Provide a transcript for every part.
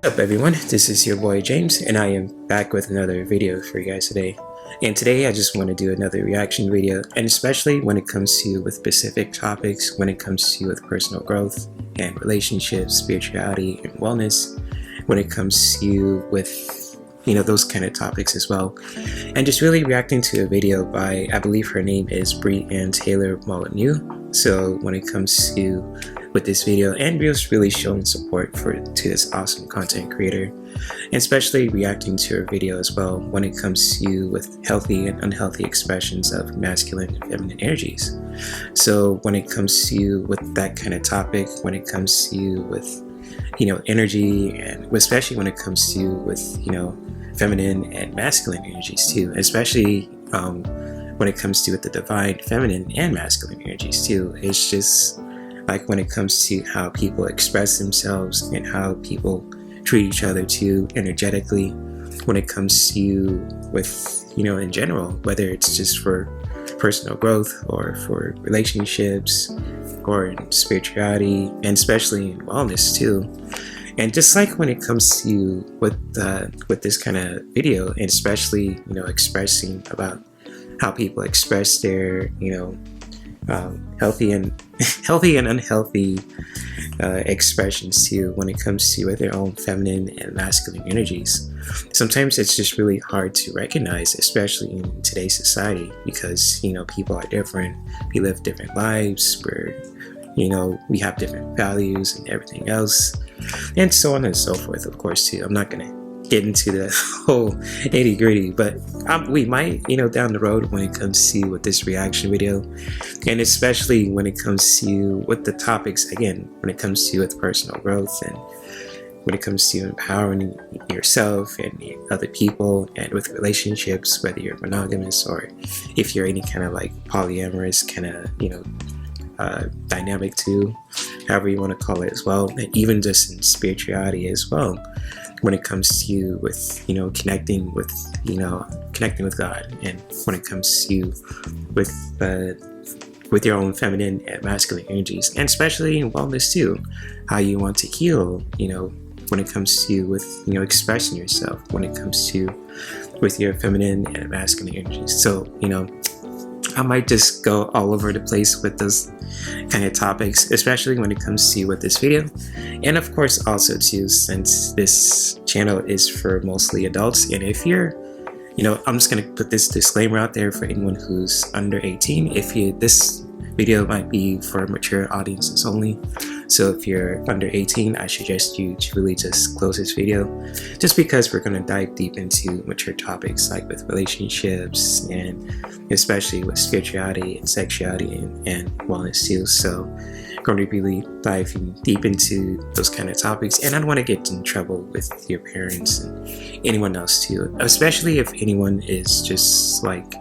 What's up everyone, this is your boy James and I am back with another video for you guys today. And today I just want to do another reaction video, and especially when it comes to with specific topics, when it comes to with personal growth and relationships, spirituality and wellness, when it comes to with those kind of topics as well. And just really reacting to a video by, I believe her name is Brie Ann Taylor Molyneux. So when it comes to with this video, and just really showing support to this awesome content creator, and especially reacting to her video as well when it comes to with healthy and unhealthy expressions of masculine and feminine energies. So when it comes to with that kind of topic, when it comes to with energy, and especially when it comes to with feminine and masculine energies too, especially when it comes to with the divine feminine and masculine energies too. It's just like when it comes to how people express themselves and how people treat each other too energetically, when it comes to with in general, whether it's just for personal growth or for relationships or in spirituality, and especially in wellness too. And just like when it comes to with this kind of video, and especially expressing about how people express their healthy and unhealthy expressions too, when it comes to with their own feminine and masculine energies. Sometimes it's just really hard to recognize, especially in today's society, because people are different, we live different lives, we have different values and everything else, and so on and so forth, of course too. I'm not gonna get into the whole nitty gritty, but we might down the road when it comes to with this reaction video, and especially when it comes to with the topics, again, when it comes to with personal growth and when it comes to empowering yourself and other people, and with relationships, whether you're monogamous or if you're any kind of like polyamorous kind of dynamic too, however you want to call it as well, and even just in spirituality as well, when it comes to with connecting with God, and when it comes to with your own feminine and masculine energies, and especially in wellness too, how you want to heal, when it comes to with expressing yourself, when it comes to with your feminine and masculine energies. So I might just go all over the place with those kind of topics, especially when it comes to with this video. And of course also too, since this channel is for mostly adults, and if you're I'm just gonna put this disclaimer out there for anyone who's under 18. This video might be for mature audiences only, so if you're under 18, I suggest you to really just close this video, just because we're going to dive deep into mature topics like with relationships, and especially with spirituality and sexuality and wellness too. So going to really dive deep into those kind of topics, and I don't want to get in trouble with your parents and anyone else too, especially if anyone is just like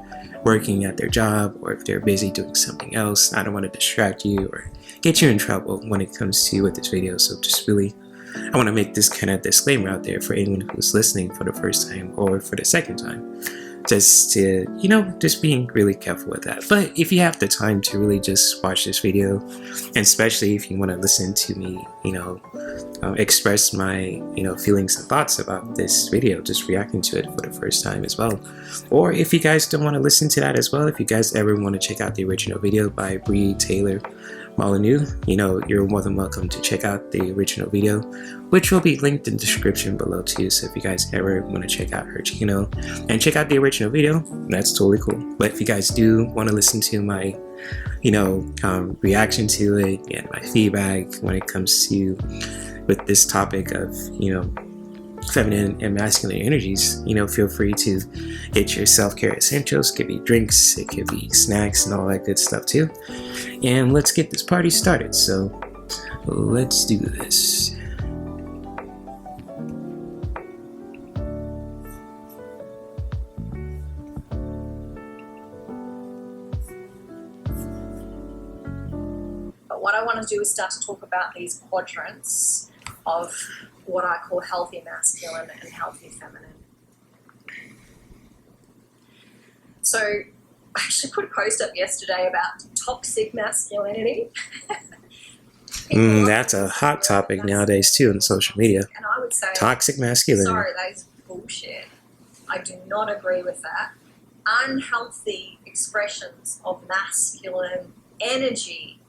working at their job, or if they're busy doing something else. I don't want to distract you or get you in trouble when it comes to with this video. So just really, I want to make this kind of disclaimer out there for anyone who's listening for the first time or for the second time, just to just being really careful with that. But if you have the time to really just watch this video, and especially if you want to listen to me express my feelings and thoughts about this video, just reacting to it for the first time as well, or if you guys don't want to listen to that as well, if you guys ever want to check out the original video by Brie Taylor Molyneux, you're more than welcome to check out the original video, which will be linked in the description below too. So if you guys ever want to check out her channel and check out the original video, that's totally cool. But if you guys do want to listen to my reaction to it and my feedback when it comes to with this topic of feminine and masculine energies, feel free to get your self-care essentials. It could be drinks, it could be snacks and all that good stuff too. And let's get this party started. So let's do this. But what I want to do is start to talk about these quadrants of what I call healthy masculine and healthy feminine. So I actually put a post up yesterday about toxic masculinity. think That's a hot topic nowadays too in social media. And I would say Toxic masculinity. sorry, that is bullshit. I do not agree with that. Unhealthy expressions of masculine energy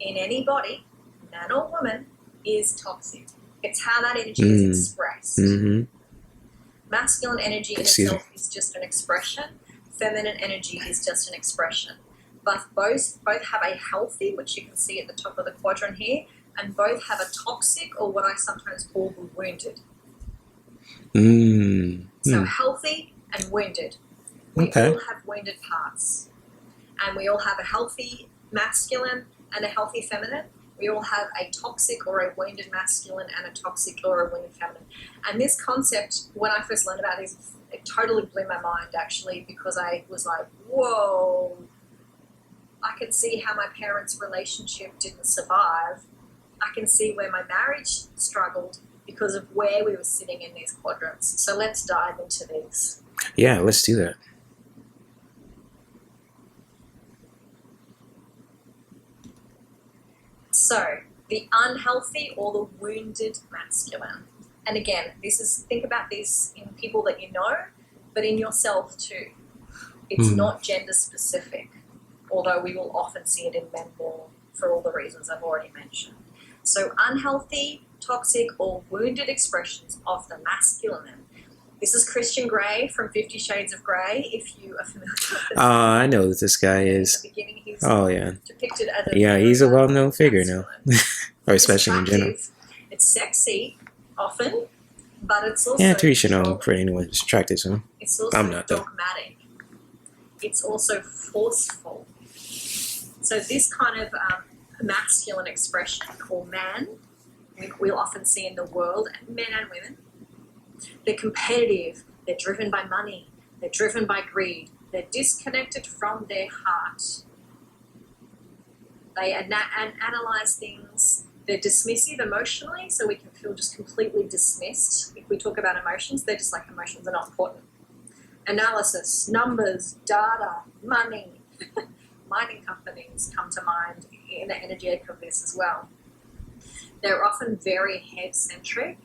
in any body, man or woman, is toxic. It's how that energy is expressed. Masculine energy in itself is just an expression. Feminine energy is just an expression. But both have a healthy, which you can see at the top of the quadrant here, and both have a toxic, or what I sometimes call the wounded. So healthy and wounded. We all have wounded parts. And we all have a healthy masculine and a healthy feminine. We all have a toxic or a wounded masculine and a toxic or a wounded feminine. And this concept, when I first learned about this, it totally blew my mind, actually, because I was like, whoa, I can see how my parents' relationship didn't survive. I can see where my marriage struggled because of where we were sitting in these quadrants. So let's dive into these. Yeah, let's do that. So, the unhealthy or the wounded masculine. And again, think about this in people that you know, but in yourself too. It's not gender specific, although we will often see it in men more for all the reasons I've already mentioned. So, unhealthy, toxic, or wounded expressions of the masculine. This is Christian Grey from 50 Shades of Grey, if you are familiar with this. I know who this guy is. In the beginning, he's depicted as he's a well-known figure now, or especially in general. It's sexy, often, but it's also to each your own for anyone who's attracted to him. It's also I'm not, though. dogmatic. It's also forceful. So this kind of masculine expression, or man, we'll often see in the world, men and women. They're competitive, they're driven by money, they're driven by greed, they're disconnected from their heart. They analyze things, they're dismissive emotionally, so we can feel just completely dismissed. If we talk about emotions, they're just like, emotions are not important. Analysis, numbers, data, money. Mining companies come to mind in the energetic of this as well. They're often very head-centric,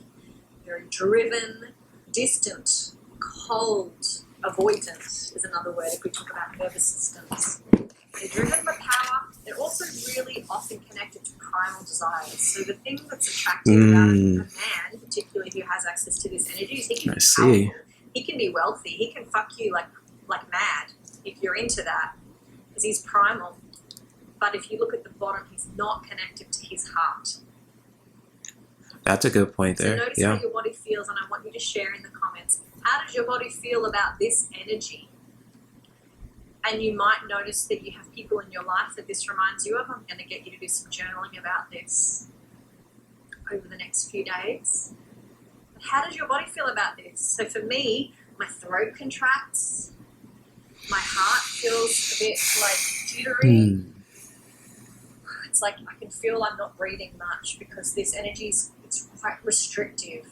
very driven, distant, cold, avoidant is another word if we talk about nervous systems. They're driven by power. They're also really often connected to primal desires. So the thing that's attractive about a man, particularly who has access to this energy, is he can be powerful. He can be wealthy. He can fuck you like mad if you're into that, because he's primal. But if you look at the bottom, he's not connected to his heart. That's a good point there. So notice how your body feels, and I want you to share in the comments, how does your body feel about this energy? And you might notice that you have people in your life that this reminds you of. I'm going to get you to do some journaling about this over the next few days. But how does your body feel about this? So for me, my throat contracts, my heart feels a bit like jittery. It's like I can feel I'm not breathing much because this energy it's quite restrictive.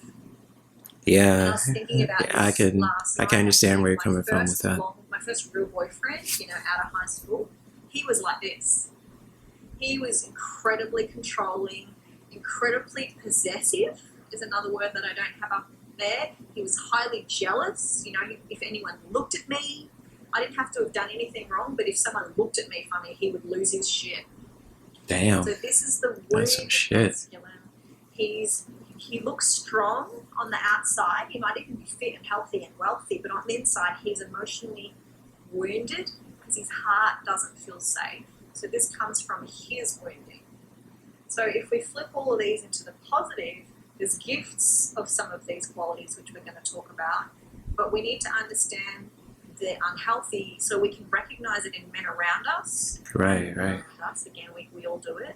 Yeah, I was thinking about I can understand where you're coming from with that. My first real boyfriend, out of high school, he was like this. He was incredibly controlling, incredibly possessive is another word that I don't have up there. He was highly jealous. If anyone looked at me, I didn't have to have done anything wrong, but if someone looked at me funny, he would lose his shit. Damn. So this is the wounded masculine. He looks strong on the outside. He might even be fit and healthy and wealthy, but on the inside, he's emotionally wounded because his heart doesn't feel safe. So this comes from his wounding. So if we flip all of these into the positive, there's gifts of some of these qualities, which we're going to talk about, but we need to understand the unhealthy so we can recognize it in men around us. Right. Again, we all do it.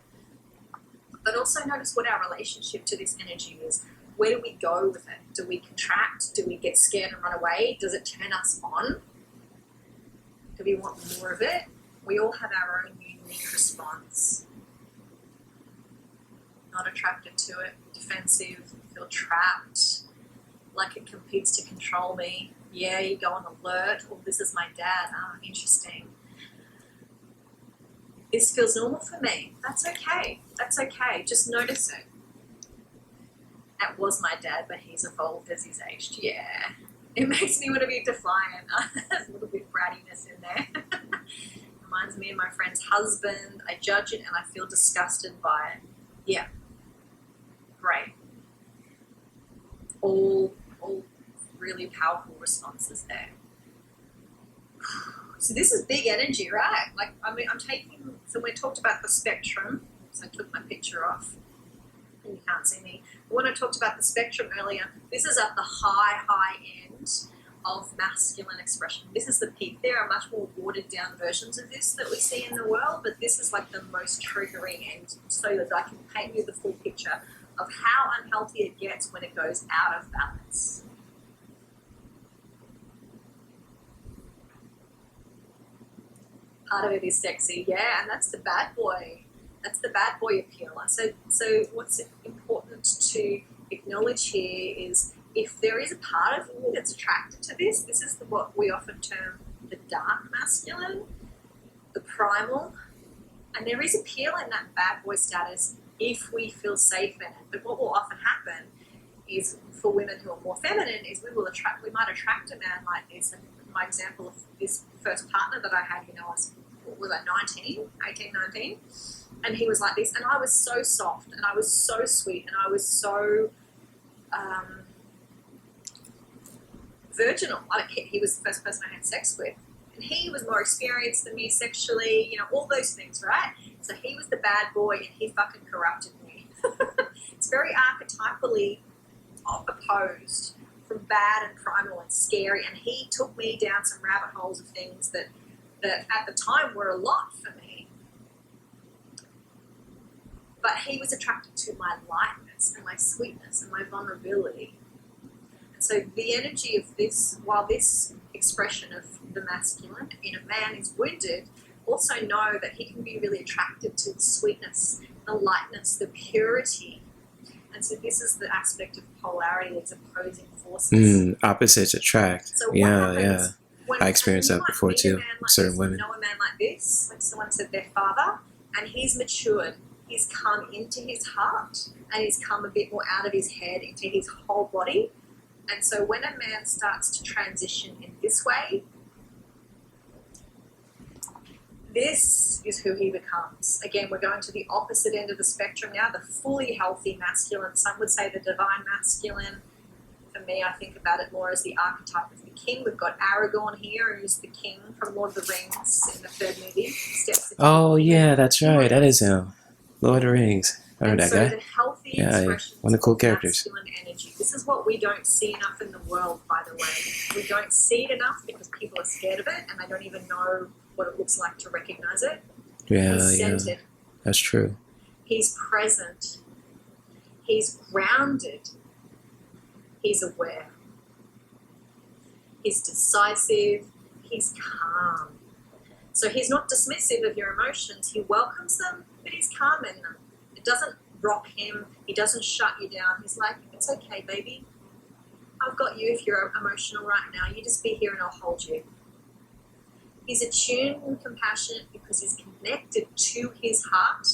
But also notice what our relationship to this energy is. Where do we go with it? Do we contract? Do we get scared and run away? Does it turn us on? Do we want more of it? We all have our own unique response. Not attracted to it, defensive, feel trapped, like it competes to control me. Yeah, you go on alert. Oh, this is my dad. Interesting. This feels normal for me. That's okay. That's okay. Just notice it. That was my dad, but he's evolved as he's aged. Yeah. It makes me want to be defiant. There's a little bit of brattiness in there. Reminds me of my friend's husband. I judge it and I feel disgusted by it. Yeah. Great. All really powerful responses there. So this is big energy, right? Like, I mean, so we talked about the spectrum. So I took my picture off and you can't see me. But when I talked about the spectrum earlier, this is at the high end of masculine expression. This is the peak. There are much more watered down versions of this that we see in the world, but this is like the most triggering end, so that I can paint you the full picture of how unhealthy it gets when it goes out of balance. Part of it is sexy, yeah, and that's the bad boy. That's the bad boy appeal. So what's important to acknowledge here is if there is a part of you that's attracted to this is what we often term the dark masculine, the primal, and there is appeal in that bad boy status if we feel safe in it. But what will often happen is for women who are more feminine is we might attract a man like this. And my example of this first partner that I had, I was 18, 19, and he was like this, and I was so soft, and I was so sweet, and I was so virginal. He was the first person I had sex with, and he was more experienced than me sexually, all those things, right? So he was the bad boy, and he fucking corrupted me. It's very archetypally opposed from bad and primal and scary, and he took me down some rabbit holes of things that at the time were a lot for me. But he was attracted to my lightness and my sweetness and my vulnerability. And so the energy of this, while this expression of the masculine in a man is wounded, also know that he can be really attracted to the sweetness, the lightness, the purity. And so this is the aspect of polarity, these opposing forces. Opposites attract. So Yeah. I experienced that before too, certain women. Know a man like this, like someone said their father, and he's matured. He's come into his heart, and he's come a bit more out of his head into his whole body. And so when a man starts to transition in this way, this is who he becomes. Again, we're going to the opposite end of the spectrum now, the fully healthy masculine. Some would say the divine masculine. For me, I think about it more as the archetype of the king. We've got Aragorn here, who's the king from Lord of the Rings in the third movie. Oh, yeah, that's right. That is him. Lord of the Rings. I heard that guy. The healthy expression one of the cool characters. Masculine energy. This is what we don't see enough in the world, by the way. We don't see it enough because people are scared of it and they don't even know what it looks like to recognize it. He's centered. That's true. He's present. He's grounded. He's aware. He's decisive. He's calm. So he's not dismissive of your emotions. He welcomes them, but he's calm in them. It doesn't rock him. He doesn't shut you down. He's like, it's okay, baby. I've got you if you're emotional right now. You just be here and I'll hold you. He's attuned and compassionate because he's connected to his heart.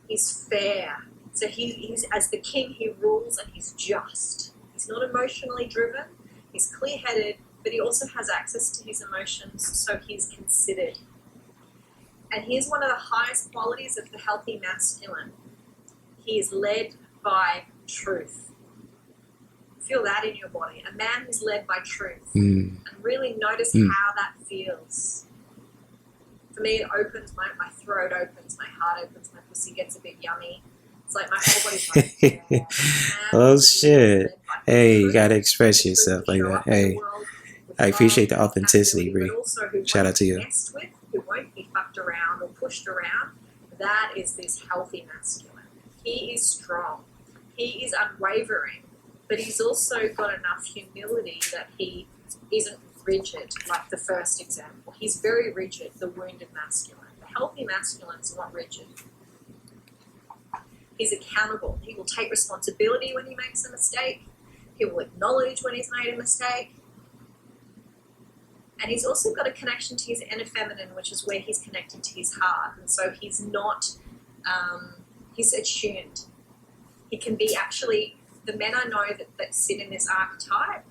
He's fair. So he's as the king, he rules and he's just. He's not emotionally driven. He's clear-headed, but he also has access to his emotions, so he's considered. And here's one of the highest qualities of the healthy masculine. He is led by truth. Feel that in your body. A man who's led by truth. And really notice how that feels. For me, it opens, my throat opens, my heart opens, my pussy gets a bit yummy. It's like my whole body's like, yeah. Oh, shit. Hey, you gotta express yourself like that. Hey, I appreciate the authenticity, Brie. Shout out to you. Who won't be fucked around or pushed around. That is this healthy masculine. He is strong. He is unwavering, but he's also got enough humility that he isn't rigid, like the first example. He's very rigid, the wounded masculine. The healthy masculine is not rigid. He's accountable. He will take responsibility when he makes a mistake. He will acknowledge when he's made a mistake. And he's also got a connection to his inner feminine, which is where he's connected to his heart. And so he's not, he's attuned. He can be actually, the men I know that sit in this archetype,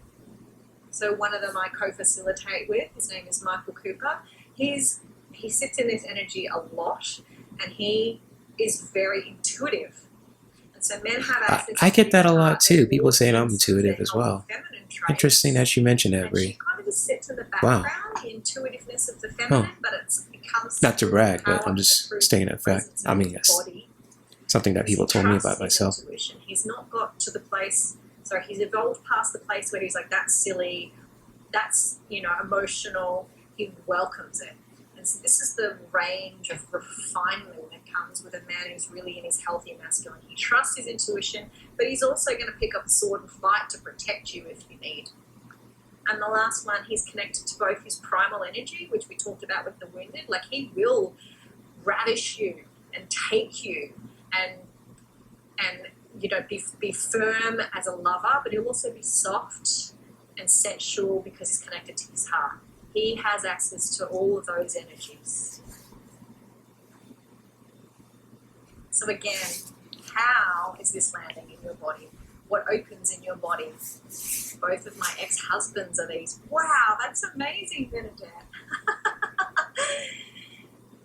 so one of them I co-facilitate with, his name is Michael Cooper, he sits in this energy a lot, and he is very intuitive. And so men have access I get that a lot heart, too. People saying I'm things, intuitive their as well. feminine traits. Interesting that you mentioned that, And Brie. she kind of just sits in the Wow. background, the intuitiveness of the feminine, but it comes Not to through brag, the but power I'm and the just truth stating and a fact. presence I of mean, his yes, body. something that people He told me trusts about his myself. intuition. He's not got to the place, so he's evolved past the place where he's like, that's silly, that's, emotional. He welcomes it. And so this is the range of refinement that comes with a man who's really in his healthy masculine. He trusts his intuition, but he's also going to pick up the sword and fight to protect you if you need. And the last one, he's connected to both his primal energy, which we talked about with the wounded, like he will ravish you and take you and be firm as a lover, but he'll also be soft and sensual because he's connected to his heart. He has access to all of those energies. So again, how is this landing in your body? What opens in your body? Both of my ex-husbands are these. Wow, that's amazing, Bernadette.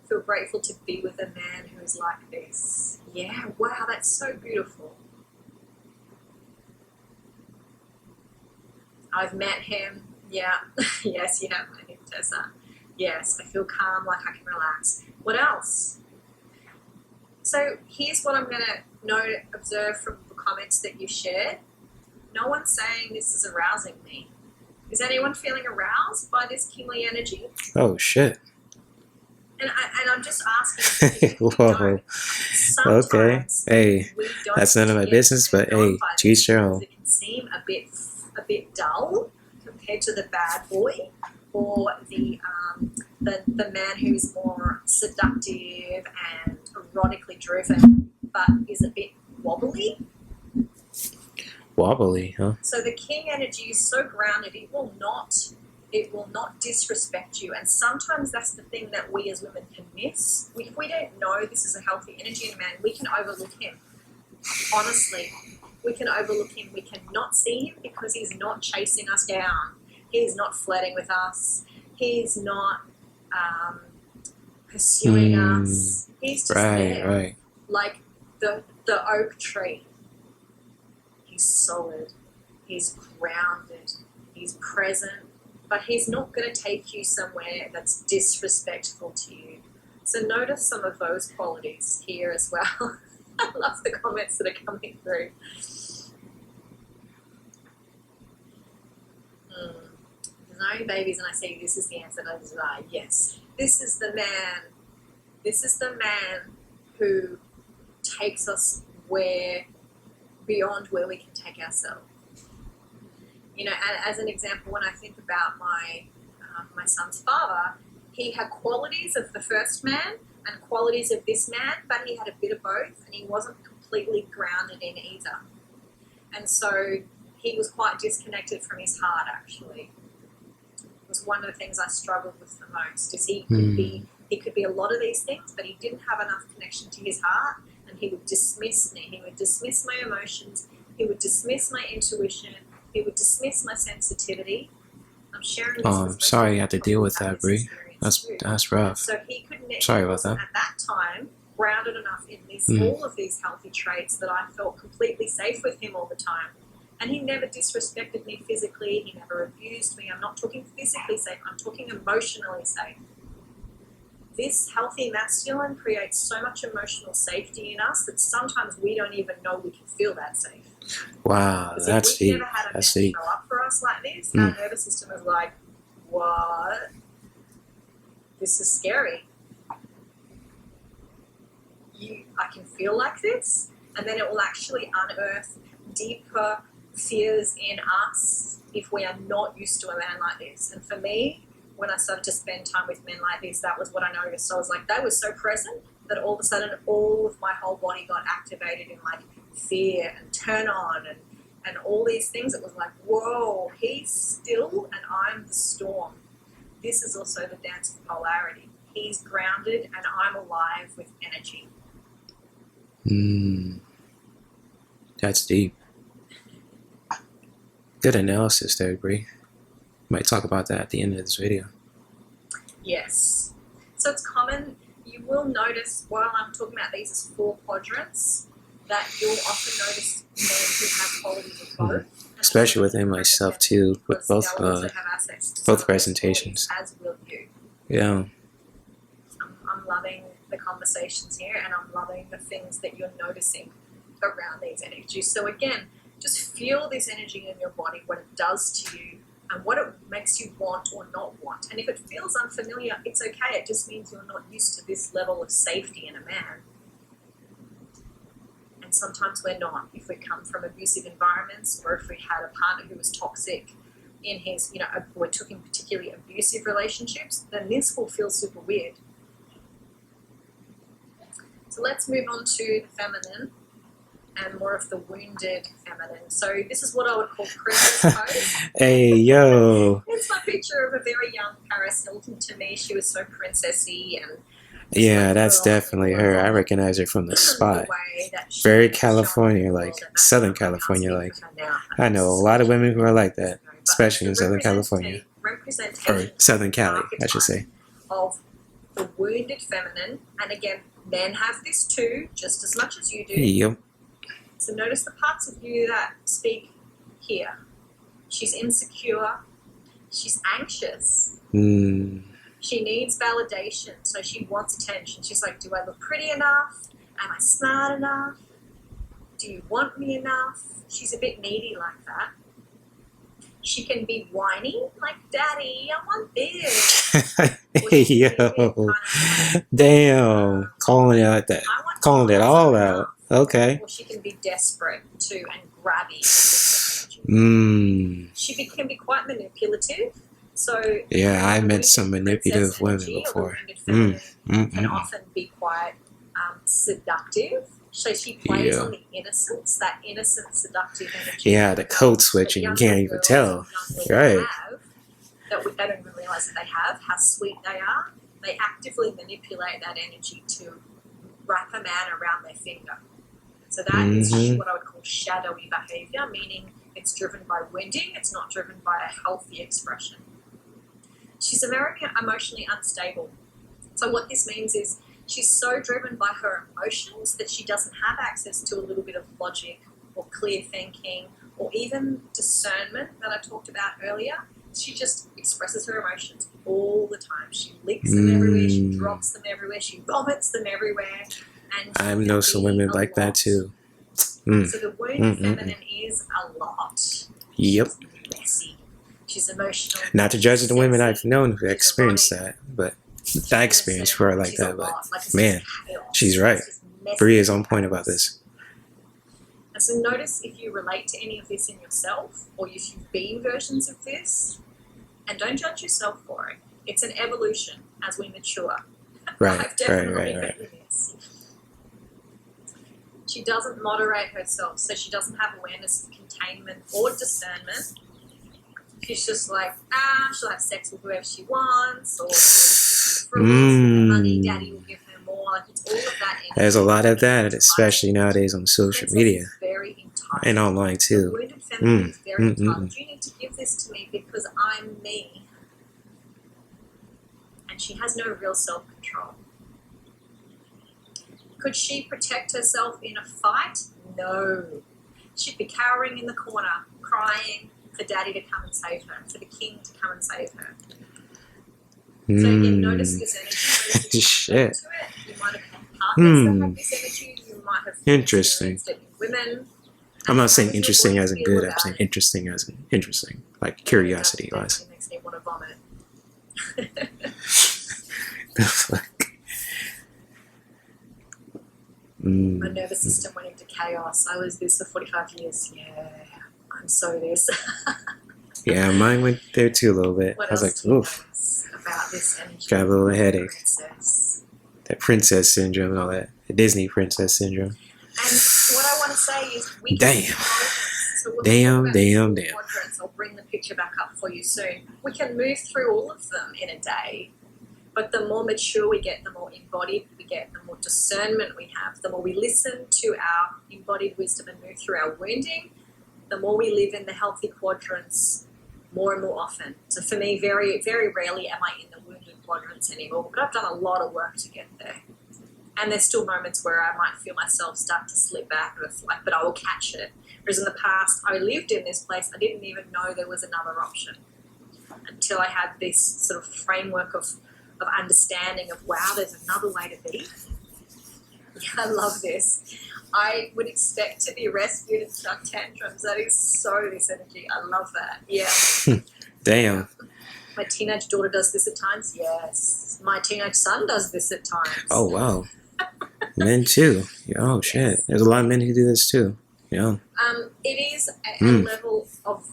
Feel grateful to be with a man who is like this. Yeah, wow, that's so beautiful. I've met him. Yeah, yes, you have met him, Tessa. Yes, I feel calm, like I can relax. What else? So here's what I'm going to observe from the comments that you shared. No one's saying this is arousing me. Is anyone feeling aroused by this kingly energy? Oh, shit. And I'm just asking. Whoa. Okay. Hey, that's none of my business, but hey, to each their own. It can seem a bit dull compared to the bad boy or the man who's more seductive and erotically driven, but is a bit wobbly. Wobbly, huh? So the king energy is so grounded, it will not disrespect you. And sometimes that's the thing that we as women can miss. If we don't know this is a healthy energy in a man, we can overlook him. Honestly, we can overlook him. We cannot see him because he's not chasing us down. He's not flirting with us. He's not pursuing us. He's just there. Right. Like the oak tree. He's solid. He's grounded. He's present. But he's not going to take you somewhere that's disrespectful to you. So notice some of those qualities here as well. I love the comments that are coming through. Designing babies, and I say this is the answer that I desire. Yes, this is the man. This is the man who takes us beyond where we can take ourselves. As an example, when I think about my son's father, he had qualities of the first man and qualities of this man, but he had a bit of both, and he wasn't completely grounded in either. And so he was quite disconnected from his heart, actually. It was one of the things I struggled with the most, is he could be a lot of these things, but he didn't have enough connection to his heart, and he would dismiss me. He would dismiss my emotions. He would dismiss my intuition. He would dismiss my sensitivity. I'm sharing this. I'm sorry you had to deal with that, Brie. That's rough. So he Sorry about that. At that time, grounded enough in all of these healthy traits that I felt completely safe with him all the time. And he never disrespected me physically. He never abused me. I'm not talking physically safe. I'm talking emotionally safe. This healthy masculine creates so much emotional safety in us that sometimes we don't even know we can feel that safe. Wow, that's deep. If we've never had a man That's deep. show up for us like this, our nervous system is like, what? This is scary. I can feel like this, and then it will actually unearth deeper fears in us if we are not used to a man like this. And for me, when I started to spend time with men like this, that was what I noticed. So I was like, they were so present that all of a sudden all of my whole body got activated in like fear and turn on and all these things. It was like, whoa, he's still and I'm the storm. this is also the dance of polarity. He's grounded and I'm alive with energy. That's deep. Good analysis there, Bree. Might talk about that at the end of this video. Yes. So it's common, you will notice while I'm talking about these as 4 quadrants, that you'll often notice men who have qualities of both. Especially within myself too, with both presentations. As will you. Yeah. I'm loving the conversations here, and I'm loving the things that you're noticing around these energies. So again, just feel this energy in your body, what it does to you, and what it makes you want or not want. And if it feels unfamiliar, it's okay. It just means you're not used to this level of safety in a man. And sometimes we're not. If we come from abusive environments, or if we had a partner who was toxic in his, or took in particularly abusive relationships, then this will feel super weird. So let's move on to the feminine and more of the wounded feminine. So this is what I would call princess pose. Hey, yo. It's my picture of a very young Paris Hilton to me. She was so princessy and yeah, that's definitely her. I recognize her from the spot. Very California, like Southern California, like. I know a lot of women who are like that, especially in Southern California. Or Southern Cali, I should say. Of the wounded feminine, and again, men have this too, just as much as you do. Yep. So notice the parts of you that speak here. She's insecure. She's anxious. She needs validation, so she wants attention. She's like, do I look pretty enough? Am I smart enough? Do you want me enough? She's a bit needy like that. She can be whiny, like, Daddy, I want this. Hey, yo. Damn. Calling it out that. Calling it all out. Okay. Or she can be desperate too and grabby. She can be quite manipulative. So yeah, I met some manipulative women before. Can often be quite seductive. So she plays on the innocence, that innocent, seductive energy. Yeah, the code switching, you can't even tell. Right. That they don't even realize that they have, how sweet they are. They actively manipulate that energy to wrap a man around their finger. So that is what I would call shadowy behavior, meaning it's driven by wounding, it's not driven by a healthy expression. She's very emotionally unstable. So what this means is she's so driven by her emotions that she doesn't have access to a little bit of logic or clear thinking or even discernment that I talked about earlier. She just expresses her emotions all the time. She licks them everywhere, she drops them everywhere, she vomits them everywhere. And I know some women like that too. So the wounded feminine is a lot. Yep. She's messy. She's emotional. Not to judge the women I've known who experienced that, but that experience for her like that. But man, she's right. Bree is on point about this. And so notice if you relate to any of this in yourself, or if you've been versions of this, and don't judge yourself for it. It's an evolution as we mature. Right, I've definitely been in this. She doesn't moderate herself, so she doesn't have awareness of containment or discernment. She's just like, she'll have sex with whoever she wants, or for money, Daddy will give her more. Like, it's all of that energy. There's a lot of that, especially nowadays on social media and online too. The wounded feminine is very entitled. You need to give this to me because I'm me. And she has no real self-control. Could she protect herself in a fight? No. She'd be cowering in the corner, crying for Daddy to come and save her, for the king to come and save her. So again, notice this energy. Shit. You might have had partners that have this energy. You might have interesting. Women. I'm not saying interesting as in good. I'm saying interesting as in interesting, like curiosity wise. It makes me want to vomit. My nervous system went into chaos. I was this for 45 years. Yeah, I'm so this. Yeah, mine went there too a little bit. What I was like, oof. About this energy? Got a little headache. Princess. That princess syndrome and all that. The Disney princess syndrome. And what I want to say is we damn. So we'll Damn. quadrants. I'll bring the picture back up for you soon. We can move through all of them in a day, but the more mature we get, the more embodied we get, the more discernment we have, the more we listen to our embodied wisdom and move through our wounding, the more we live in the healthy quadrants more and more often. So for me, very, very rarely am I in the wounded quadrants anymore, but I've done a lot of work to get there. And there's still moments where I might feel myself start to slip back or flight, but I will catch it. Whereas in the past, I lived in this place, I didn't even know there was another option until I had this sort of framework of understanding of, wow, there's another way to be. Yeah, I love this. I would expect to be rescued and chuck tantrums. That is so this energy. I love that. Yeah. Damn. My teenage daughter does this at times. Yes. My teenage son does this at times. Oh, wow. Men too. Oh, shit. There's a lot of men who do this too. Yeah. It is a level of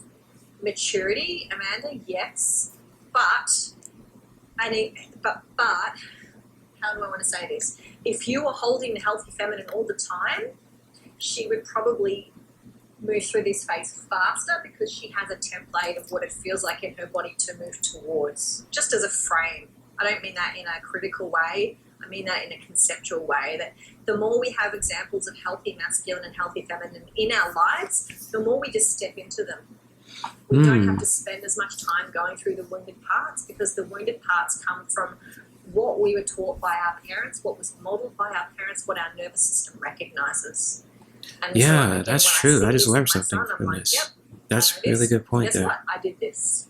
maturity, Amanda, yes. But how do I want to say this? If you were holding the healthy feminine all the time, she would probably move through this phase faster because she has a template of what it feels like in her body to move towards, just as a frame. I don't mean that in a critical way. I mean that in a conceptual way, that the more we have examples of healthy masculine and healthy feminine in our lives, the more we just step into them. We don't have to spend as much time going through the wounded parts, because the wounded parts come from what we were taught by our parents, what was modeled by our parents, what our nervous system recognizes. And yeah, so again, that's true. I just learned something from like, this. yep, That's a really good point guess there. what? I did this.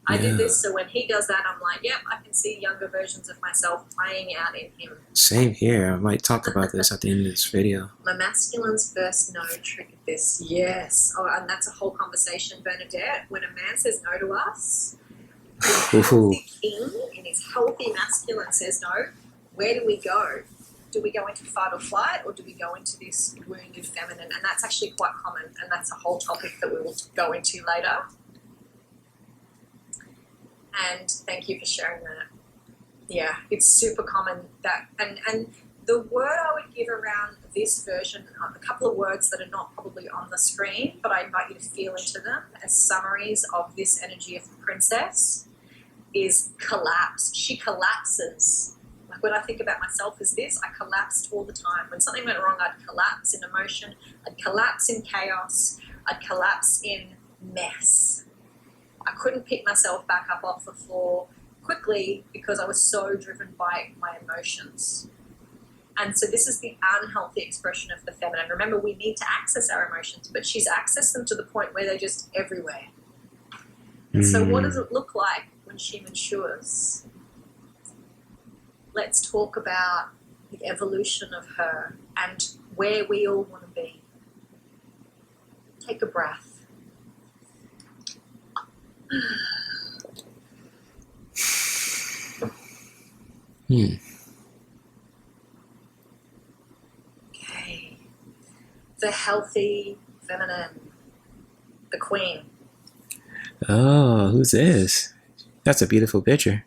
I did this. So when he does that, I'm like, yep, I can see younger versions of myself playing out in him. Same here. I might talk about this at the end of this video. My masculine's first no triggered this. Yes. Oh, and that's a whole conversation, Bernadette. When a man says no to us, a healthy king in his healthy masculine says no, where do we go? Do we go into fight or flight, or do we go into this wounded feminine? And that's actually quite common, and that's a whole topic that we will go into later. And thank you for sharing that. Yeah, it's super common that, and the word I would give around this version, a couple of words that are not probably on the screen, but I invite you to feel into them as summaries of this energy of the princess, is collapse. She collapses. Like when I think about myself as this, I collapsed all the time. When something went wrong, I'd collapse in emotion, I'd collapse in chaos, I'd collapse in mess. I couldn't pick myself back up off the floor quickly because I was so driven by my emotions. And so this is the unhealthy expression of the feminine. Remember, we need to access our emotions, but she's accessed them to the point where they're just everywhere. And so what does it look like when she matures? Let's talk about the evolution of her and where we all want to be. Take a breath. Okay. The healthy feminine, the queen. Oh, who's this? That's a beautiful picture.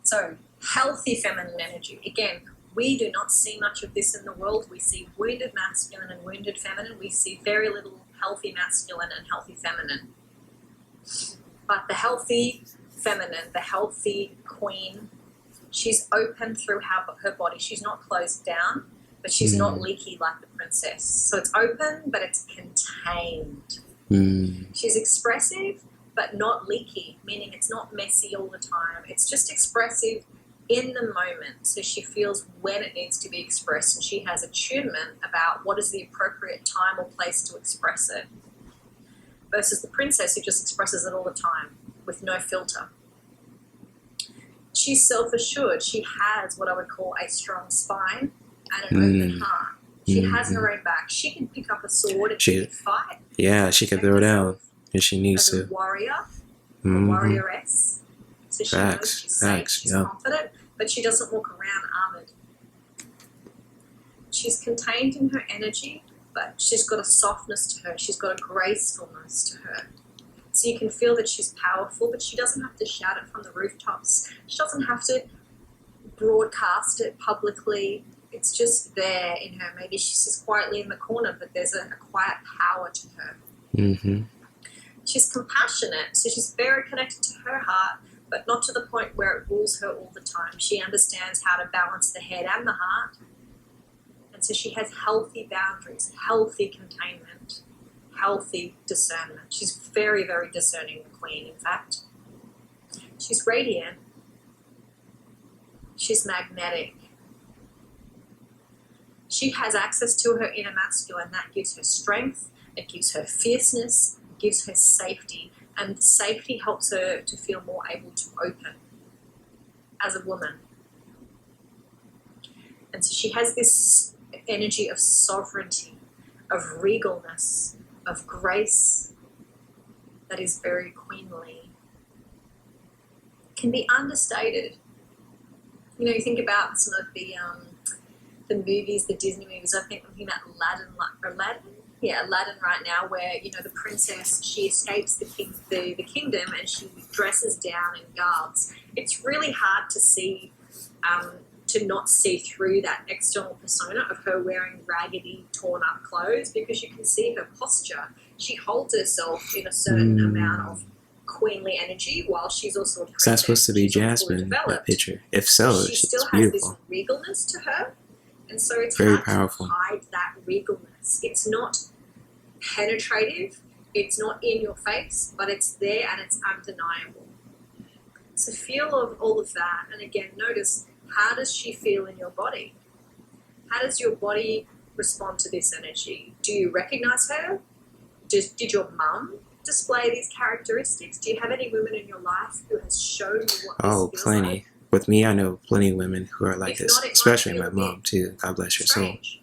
So, healthy feminine energy. Again, we do not see much of this in the world. We see wounded masculine and wounded feminine. We see very little healthy masculine and healthy feminine. But the healthy feminine, the healthy queen, she's open through her body. She's not closed down, but she's not leaky like the princess. So it's open, but it's contained. She's expressive, but not leaky, meaning it's not messy all the time. It's just expressive in the moment. So she feels when it needs to be expressed, and she has attunement about what is the appropriate time or place to express it. Versus the princess, who just expresses it all the time with no filter. She's self-assured. She has what I would call a strong spine and an open heart. She has her own back. She can pick up a sword and she can fight. Yeah, she can throw it down if she needs to. As a warrior, a warrioress. So she knows she's safe, she's confident, but she doesn't walk around armored. She's contained in her energy, but she's got a softness to her. She's got a gracefulness to her. So you can feel that she's powerful, but she doesn't have to shout it from the rooftops. She doesn't have to broadcast it publicly. It's just there in her. Maybe she's just quietly in the corner, but there's a quiet power to her. Mm-hmm. She's compassionate, so she's very connected to her heart, but not to the point where it rules her all the time. She understands how to balance the head and the heart. And so she has healthy boundaries, healthy containment, healthy discernment. She's very, very discerning, the Queen, in fact. She's radiant. She's magnetic. She has access to her inner masculine. That gives her strength, it gives her fierceness, it gives her safety, and safety helps her to feel more able to open as a woman. And so she has this energy of sovereignty, of regalness, of grace that is very queenly. Can be understated. You know, you think about some of the movies, the Disney movies. I'm thinking about Aladdin. Yeah, Aladdin right now, where, you know, the princess, she escapes the kingdom and she dresses down in garbs. It's really hard to see, to not see through that external persona of her wearing raggedy, torn up clothes, because you can see her posture. She holds herself in a certain amount of queenly energy while she's also a princess. Is that supposed to be She's Jasmine, that picture? If so, she she's still beautiful. has this regalness to her. And so it's Very hard powerful. to hide that regalness. It's not penetrative, it's not in your face, but it's there and it's undeniable. So feel of all of that, and again, notice, how does she feel in your body? How does your body respond to this energy? Do you recognize her? Did your mum display these characteristics? Do you have any women in your life who has shown you what this feels Plenty. like? With me, I know plenty of women who are like If this, not, it might especially feel my a mom bit too. God bless her soul. strange.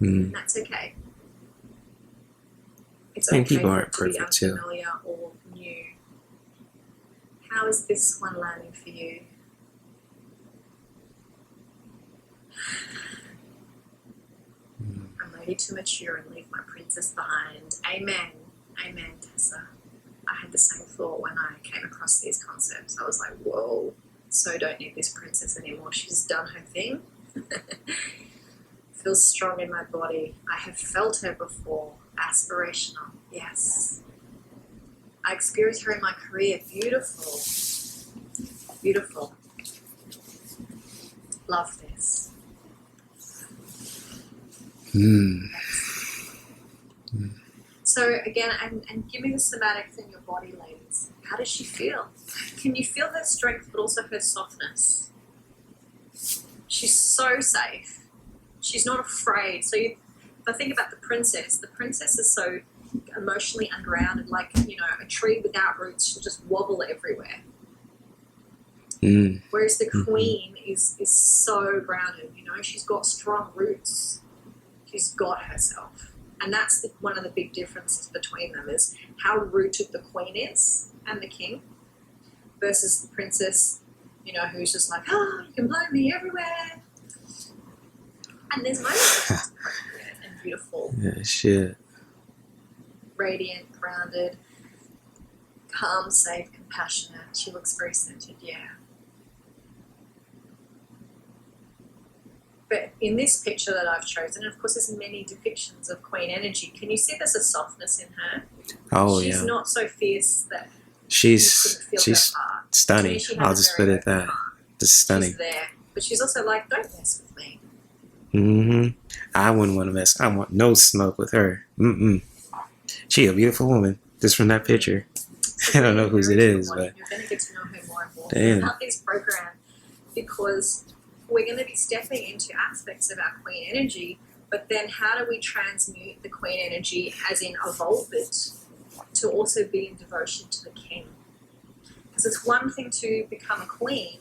Mm. And that's okay. It's And okay people for aren't it to be perfect too. unfamiliar or new. How is this one landing for you? I'm ready to mature and leave my princess behind. Amen. Amen, Tessa. I had the same thought when I came across these concepts. I was like, whoa, so don't need this princess anymore. She's done her thing. Feels strong in my body. I have felt her before. Aspirational, yes. I experienced her in my career. Beautiful. Beautiful. Love this. So again, and give me the somatics in your body, ladies. How does she feel? Can you feel her strength, but also her softness? She's so safe. She's not afraid. So if I think about the princess is so emotionally ungrounded, like, you know, a tree without roots, she'll just wobble everywhere. Whereas the queen is so grounded, you know, she's got strong roots. She's got herself. And that's one of the big differences between them, is how rooted the queen is and the king versus the princess, you know, who's just like, oh, you can blow me everywhere. And there's moments that's appropriate and beautiful. Yeah, shit. Radiant, grounded, calm, safe, compassionate. She looks very centered, yeah. But in this picture that I've chosen, of course, there's many depictions of queen energy. Can you see there's a softness in her? Oh, She's yeah. not so fierce that She's you couldn't feel her heart. stunning. She has I'll a just very put it open that. heart. Just stunning. She's there. But she's also like, don't mess with me. I wouldn't want to mess. I want no smoke with her. She a beautiful woman, just from that picture. So I don't know whose it is, but you're going to get to know her more and more damn. about this program, because we're going to be stepping into aspects of our queen energy, but then how do we transmute the queen energy, as in evolve it, to also be in devotion to the king? Because it's one thing to become a queen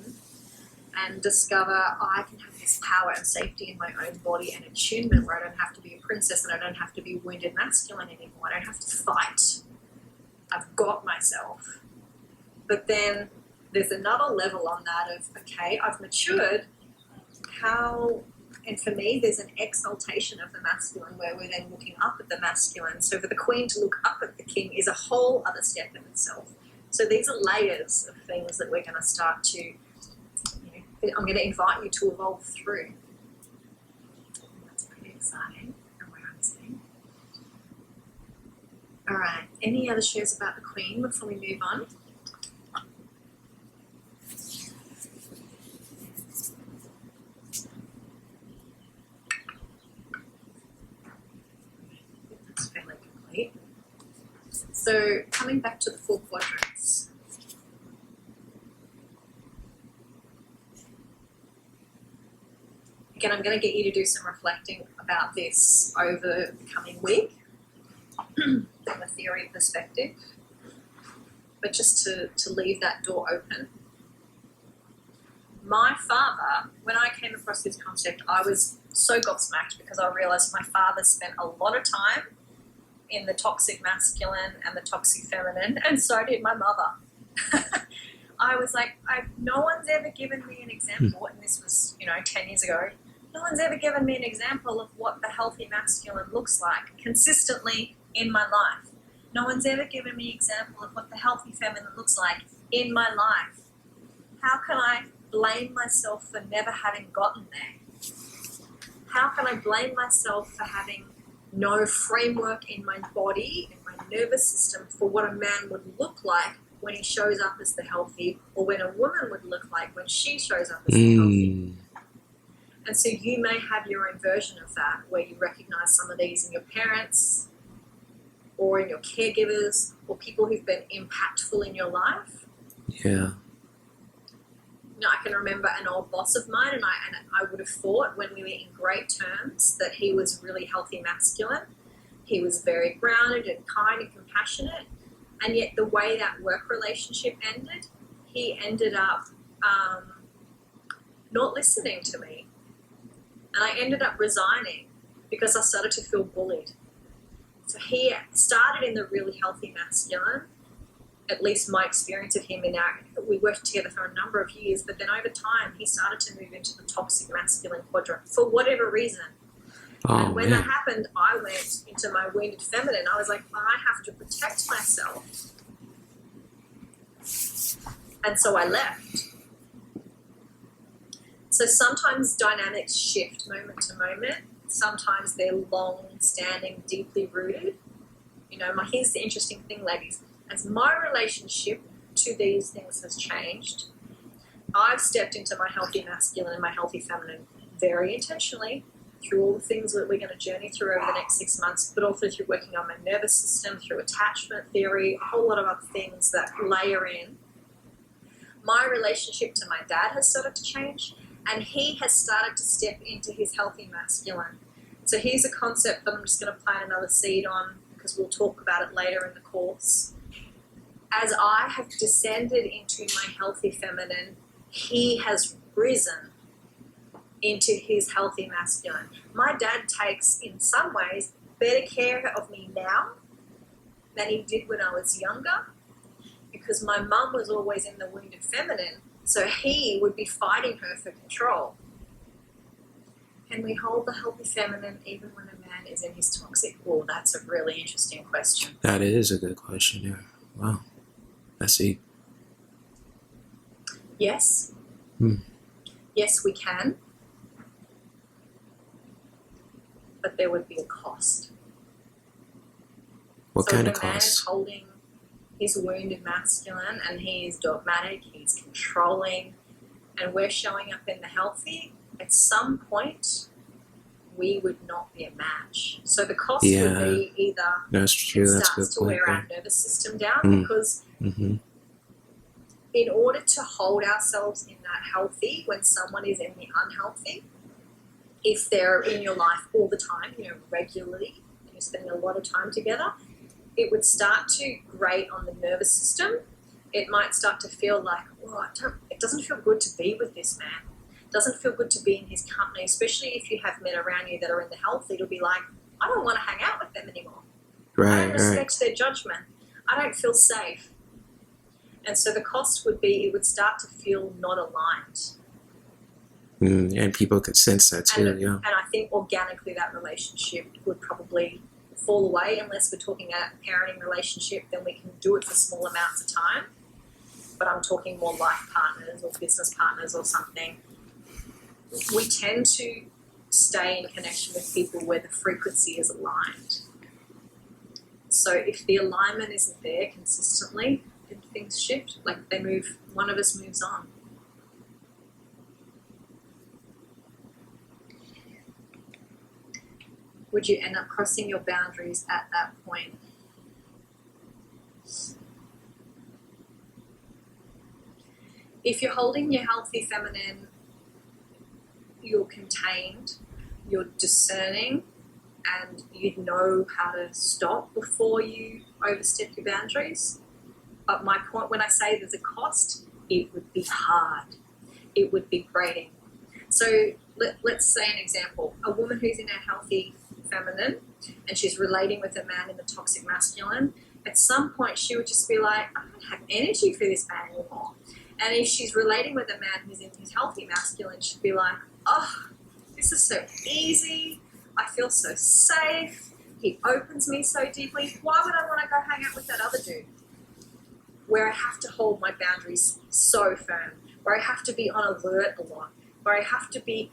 and discover, oh, I can have this power and safety in my own body and attunement where I don't have to be a princess and I don't have to be wounded masculine anymore. I don't have to fight. I've got myself. But then there's another level on that of, okay, I've matured. How, and for me, there's an exaltation of the masculine where we're then looking up at the masculine. So for the queen to look up at the king is a whole other step in itself. So these are layers of things that we're going to start to, I'm going to invite you to evolve through. All right. Any other shares about the Queen before we move on? That's fairly complete. So coming back to the 4 quadrants. Again, I'm going to get you to do some reflecting about this over the coming week from a theory perspective, but just to leave that door open. My father, when I came across this concept, I was so gobsmacked because I realised my father spent a lot of time in the toxic masculine and the toxic feminine, and so did my mother. I was like, no one's ever given me an example, and this was, 10 years ago. No one's ever given me an example of what the healthy masculine looks like consistently in my life. No one's ever given me an example of what the healthy feminine looks like in my life. How can I blame myself for never having gotten there? How can I blame myself for having no framework in my body, in my nervous system, for what a man would look like when he shows up as the healthy, or when a woman would look like when she shows up as the healthy? And so you may have your own version of that, where you recognize some of these in your parents or in your caregivers or people who've been impactful in your life. Yeah. I can remember an old boss of mine, and I would have thought when we were in great terms that he was really healthy masculine. He was very grounded and kind and compassionate, and yet the way that work relationship ended, he ended up not listening to me. And I ended up resigning because I started to feel bullied. So he started in the really healthy masculine, at least my experience of him we worked together for a number of years, but then over time he started to move into the toxic masculine quadrant for whatever reason. And when that happened, I went into my wounded feminine. I was like, I have to protect myself. And so I left. So sometimes dynamics shift moment to moment. Sometimes they're long-standing, deeply rooted. Here's the interesting thing, ladies. As my relationship to these things has changed, I've stepped into my healthy masculine and my healthy feminine very intentionally through all the things that we're going to journey through over the next 6 months, but also through working on my nervous system, through attachment theory, a whole lot of other things that layer in. My relationship to my dad has started to change, and he has started to step into his healthy masculine. So here's a concept that I'm just going to plant another seed on, because we'll talk about it later in the course. As I have descended into my healthy feminine, he has risen into his healthy masculine. My dad takes, in some ways, better care of me now than he did when I was younger, because my mum was always in the wounded feminine, so he would be fighting her for control. Can we hold the healthy feminine even when a man is in his toxic? Well, that's a really interesting question. That is a good question, yeah. Wow. That's deep. Yes. Yes, we can. But there would be a cost. What kind of So if a man is cost? holding his wounded masculine and he is dogmatic, he's controlling, and we're showing up in the healthy, at some point we would not be a match. So the cost would be either That's true. it That's a good starts to point. wear our nervous system down, because in order to hold ourselves in that healthy when someone is in the unhealthy, if they're in your life all the time, regularly, and you're spending a lot of time together, it would start to grate on the nervous system. It might start to feel like, it doesn't feel good to be with this man. It doesn't feel good to be in his company, especially if you have men around you that are in the healthy. It'll be like, I don't want to hang out with them anymore. I don't respect their judgment. I don't feel safe. And so the cost would be it would start to feel not aligned. And people could sense that too, And I think organically that relationship would probably fall away, unless we're talking a parenting relationship, then we can do it for small amounts of time. But I'm talking more life partners or business partners or something. We tend to stay in connection with people where the frequency is aligned. So if the alignment isn't there consistently, then things shift. Like they move, one of us moves on. Would you end up crossing your boundaries at that point? If you're holding your healthy feminine, you're contained, you're discerning, and you know how to stop before you overstep your boundaries. But my point, when I say there's a cost, it would be hard. It would be grating. So let's say an example. A woman who's in her healthy feminine and she's relating with a man in the toxic masculine, at some point she would just be like, I don't have energy for this man anymore. And if she's relating with a man who's in his healthy masculine, she'd be like, oh, this is so easy. I feel so safe. He opens me so deeply. Why would I want to go hang out with that other dude? Where I have to hold my boundaries so firm, where I have to be on alert a lot, where I have to be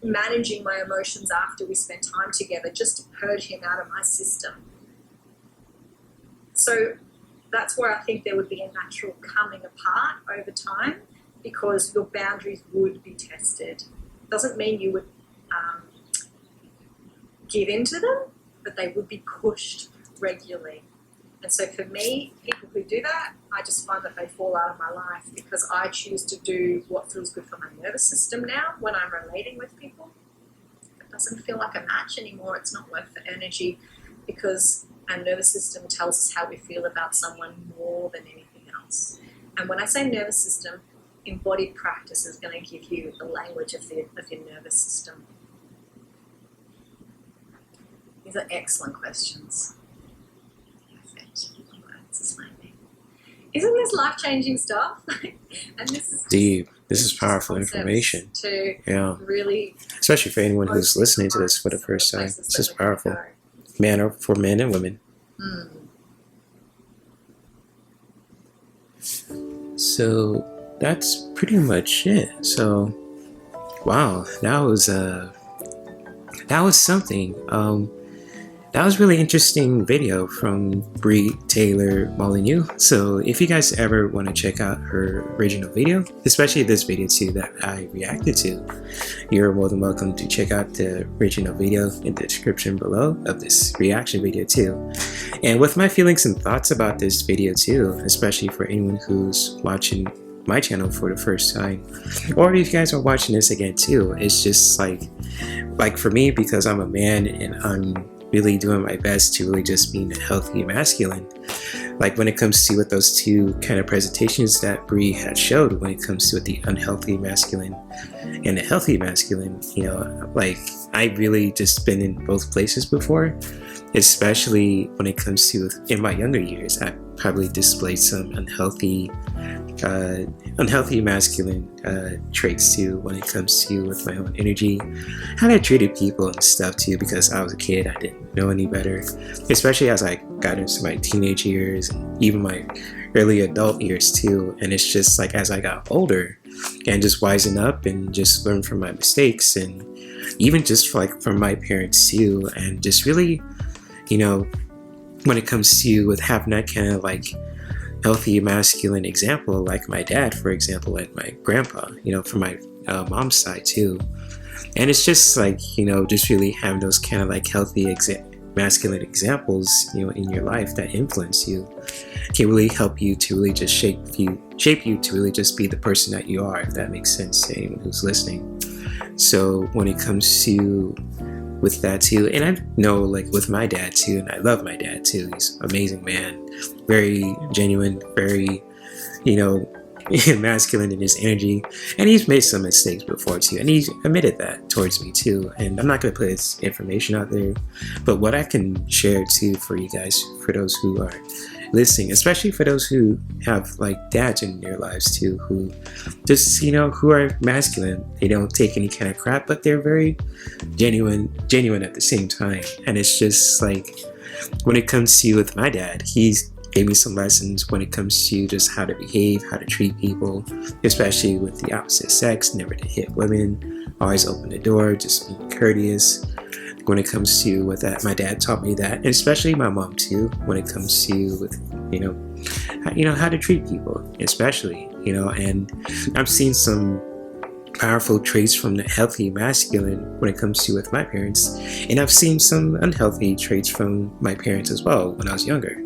managing my emotions after we spend time together just to purge him out of my system. So that's where I think there would be a natural coming apart over time, because your boundaries would be tested. Doesn't mean you would give into them, but they would be pushed regularly. And so for me, people who do that, I just find that they fall out of my life, because I choose to do what feels good for my nervous system now when I'm relating with people. If it doesn't feel like a match anymore, it's not worth the energy, because our nervous system tells us how we feel about someone more than anything else. And when I say nervous system, embodied practice is going to give you the language of your nervous system. These are excellent questions. Perfect. This is my thing. Isn't this life-changing stuff? And this is deep. This is powerful information. To really, especially for anyone who's listening to this for the first time. This is powerful. For men and women. So that's pretty much it. So, wow, that was something. That was really interesting video from Bree Taylor Molyneux. So if you guys ever want to check out her original video, especially this video too that I reacted to, you're more than welcome to check out the original video in the description below of this reaction video too. And with my feelings and thoughts about this video too, especially for anyone who's watching my channel for the first time, or if you guys are watching this again too, it's just like for me, because I'm a man and I'm really doing my best to really just being a healthy masculine. Like when it comes to with those two kind of presentations that Bree had showed, when it comes to the unhealthy masculine and the healthy masculine, you know, like I really just been in both places before, especially when it comes to in my younger years. I probably displayed some unhealthy masculine traits too when it comes to with my own energy, how I treated people and stuff too, because I was a kid, I didn't know any better, especially as I got into my teenage years and even my early adult years too. And it's just like as I got older and just wisen up and just learn from my mistakes, and even just like from my parents too, and just really, you know, when it comes to with having that kind of like healthy masculine example, like my dad, for example, and my grandpa, you know, from my mom's side too. And it's just like, you know, just really having those kind of like healthy masculine examples, you know, in your life that influence you can really help you to really just shape you to really just be the person that you are, if that makes sense to anyone who's listening. So when it comes to with that too, and I know like with my dad too, and I love my dad too, he's an amazing man, very genuine, very, you know, masculine in his energy, and he's made some mistakes before too, and he's admitted that towards me too. And I'm not going to put his information out there, but what I can share too for you guys, for those who are listening, especially for those who have like dads in their lives too, who just, you know, who are masculine, they don't take any kind of crap, but they're very genuine at the same time. And it's just like when it comes to with my dad, he's gave me some lessons when it comes to just how to behave, how to treat people, especially with the opposite sex, never to hit women, always open the door, just be courteous, when it comes to with that. My dad taught me that, and especially my mom too, when it comes to with how to treat people, especially and I've seen some powerful traits from the healthy masculine when it comes to with my parents, and I've seen some unhealthy traits from my parents as well when I was younger.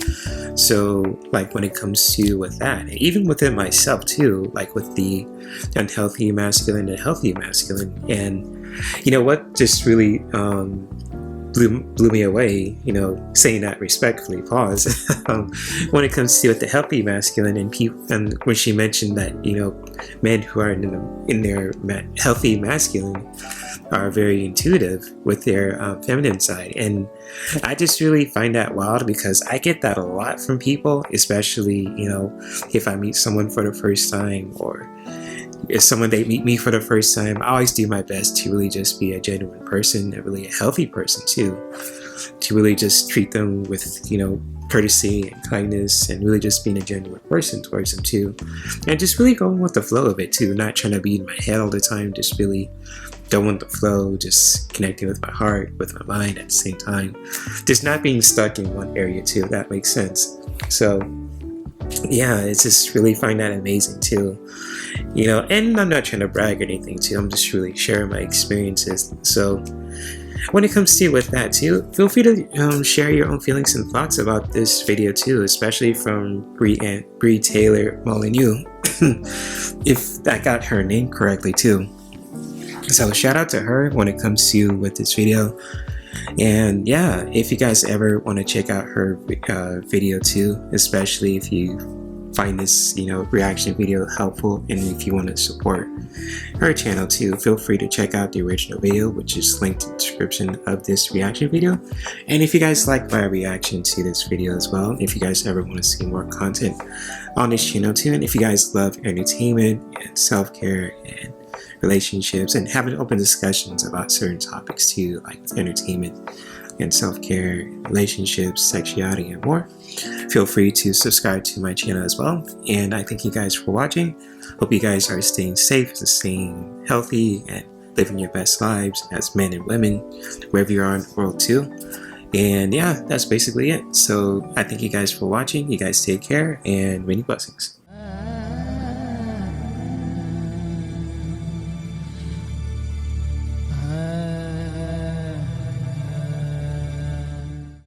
So like when it comes to with that, even within myself too, like with the unhealthy masculine and healthy masculine. And what just really blew me away, saying that respectfully, pause, when it comes to with the healthy masculine and people, and when she mentioned that, men who are in their healthy masculine are very intuitive with their feminine side. And I just really find that wild because I get that a lot from people, especially, if I meet someone for the first time, or if someone they meet me for the first time, I always do my best to really just be a genuine person, a really healthy person too, to really just treat them with courtesy and kindness, and really just being a genuine person towards them too, and just really going with the flow of it too, not trying to be in my head all the time, just really going with the flow, just connecting with my heart, with my mind at the same time, just not being stuck in one area too, if that makes sense. So yeah, it's just really find that amazing too. And I'm not trying to brag or anything too, I'm just really sharing my experiences. So when it comes to with that too, feel free to share your own feelings and thoughts about this video too, especially from Bree Taylor Molyneux, if I got her name correctly too. So shout out to her when it comes to with this video. And yeah, if you guys ever want to check out her video too, especially if you find this reaction video helpful, and if you want to support her channel too, feel free to check out the original video, which is linked in the description of this reaction video. And if you guys like my reaction to this video as well, if you guys ever want to see more content on this channel too, and if you guys love entertainment and self-care and relationships and having open discussions about certain topics too, like entertainment and self-care, relationships, sexuality, and more, feel free to subscribe to my channel as well. And I thank you guys for watching. Hope you guys are staying safe, staying healthy, and living your best lives as men and women, wherever you are in the world too. And yeah, that's basically it. So I thank you guys for watching. You guys take care, and many blessings.